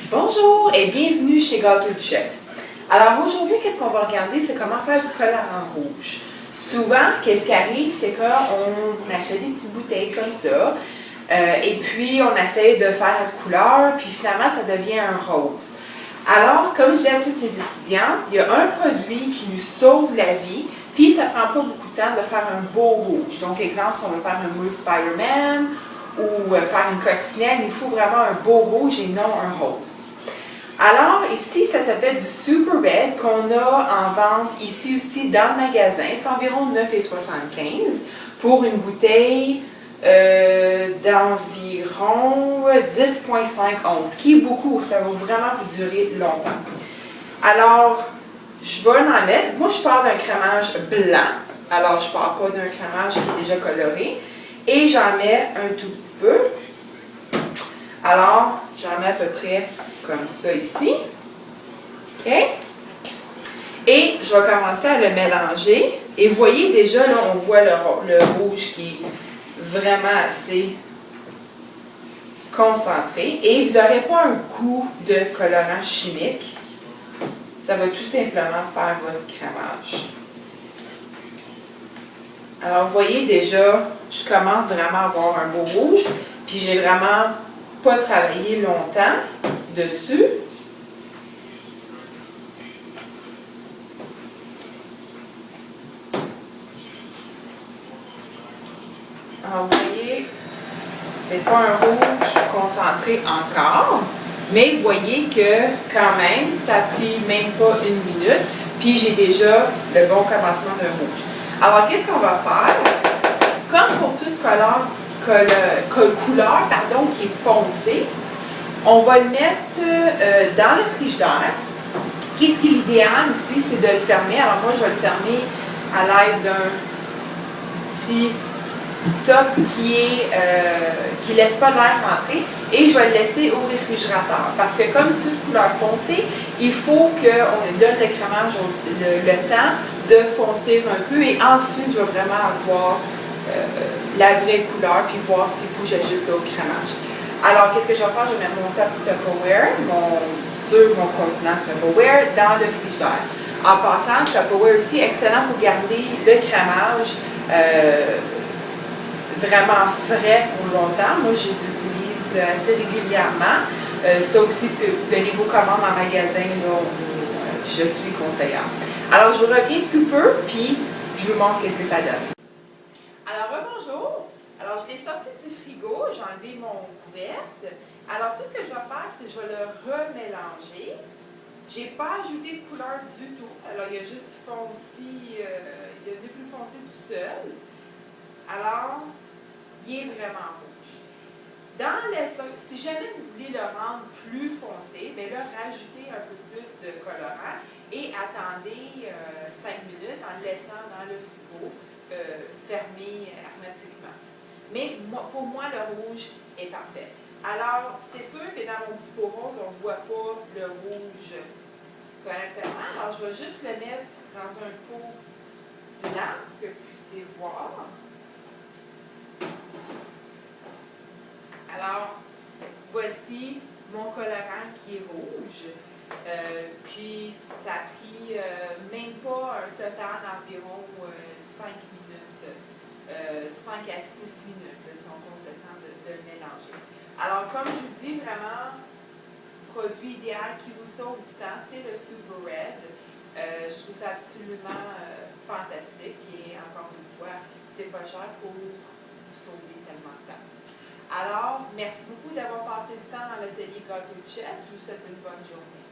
Bonjour et bienvenue chez Gâteau de Chess. Alors aujourd'hui, qu'est-ce qu'on va regarder? C'est comment faire du collant en rouge. Souvent, qu'est-ce qui arrive? C'est qu'on achète des petites bouteilles comme ça et puis on essaie de faire notre couleur, puis finalement ça devient un rose. Alors, comme je dis à toutes mes étudiantes, il y a un produit qui nous sauve la vie, puis ça ne prend pas beaucoup de temps de faire un beau rouge. Donc, exemple, si on veut faire un mousse Spider-Man ou faire une coccinelle, il faut vraiment un beau rouge et non un rose. Alors, ici, ça s'appelle du Super Red qu'on a en vente ici aussi dans le magasin. C'est environ 9,75 pour une bouteille d'environ 10,5 onces, ce qui est beaucoup. Ça va vraiment vous durer longtemps. Alors, je vais en mettre. Moi, je pars d'un crémage blanc. Alors, je ne pars pas d'un crémage qui est déjà coloré. Et j'en mets un tout petit peu. Alors, j'en mets à peu près comme ça ici. OK? Et je vais commencer à le mélanger. Et vous voyez déjà, là, on voit le rouge qui est vraiment assez concentré. Et vous n'aurez pas un goût de colorant chimique. Ça va tout simplement faire votre crémage. Alors, vous voyez déjà, je commence vraiment à avoir un beau rouge. Puis, j'ai vraiment pas travaillé longtemps dessus. Alors, vous voyez, c'est pas un rouge concentré encore, mais vous voyez que quand même, ça a pris même pas une minute, puis j'ai déjà le bon commencement d'un rouge. Alors, qu'est-ce qu'on va faire? Comme pour toute couleur qui est foncée, on va le mettre dans le frigidaire. Qu'est-ce qui est l'idéal aussi, c'est de le fermer. Alors moi, je vais le fermer à l'aide d'un petit top qui ne laisse pas l'air rentrer et je vais le laisser au réfrigérateur. Parce que comme toute couleur foncée, il faut qu'on donne le crémage le temps de foncer un peu et ensuite, je vais vraiment avoir la vraie couleur puis voir s'il faut que j'ajoute au crémage. Alors, qu'est-ce que je vais faire? Je vais mettre mon top Tupperware sur mon contenant Tupperware dans le frigidaire. En passant, Tupperware aussi, excellent pour garder le crémage vraiment frais pour longtemps. Moi, je les utilise assez régulièrement. Ça aussi, donnez vos commandes en magasin, là, je suis conseillère. Alors, je reviens sous peu, puis je vous montre qu'est-ce que ça donne. Alors, bonjour. Alors, je l'ai sorti du frigo, j'ai enlevé mon couverte. Alors, tout ce que je vais faire, c'est que je vais le remélanger. Je n'ai pas ajouté de couleur du tout. Alors, il a juste foncé, il est devenu plus foncé tout seul. Alors, il est vraiment rouge. Si jamais vous voulez le rendre plus foncé, bien là, rajoutez un peu plus de colorant et attendez 5 minutes en le laissant dans le frigo fermé hermétiquement. Mais pour moi, le rouge est parfait. Alors, c'est sûr que dans mon petit pot rose, on ne voit pas le rouge correctement. Alors, je vais juste le mettre dans un pot blanc pour que vous puissiez voir. Alors, voici mon colorant qui est rouge. Puis, ça a pris même pas un total d'environ 5 minutes, 5 à 6 minutes, là, si on compte le temps de le mélanger. Alors, comme je vous dis, vraiment, produit idéal qui vous sauve du temps, c'est le Super Red. Je trouve ça absolument fantastique et encore une fois, c'est pas cher pour vous sauver tellement de temps. Alors, merci beaucoup d'avoir passé du temps dans l'atelier Gâteau de Chess. Je vous souhaite une bonne journée.